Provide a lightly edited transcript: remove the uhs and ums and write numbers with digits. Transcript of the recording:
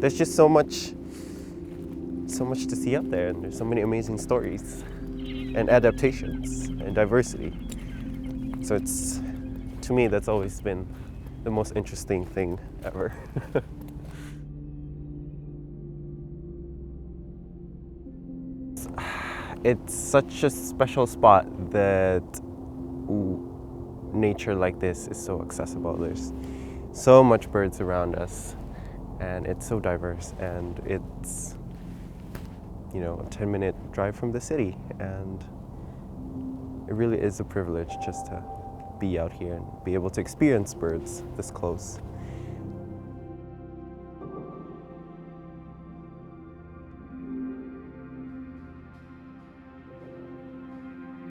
there's just so much to see out there, and there's so many amazing stories and adaptations and diversity. So it's, to me, that's always been the most interesting thing ever. It's such a special spot that nature like this is so accessible. There's so much birds around us, and it's so diverse, and it's, you know, a 10-minute drive from the city, and it really is a privilege just to be out here and be able to experience birds this close.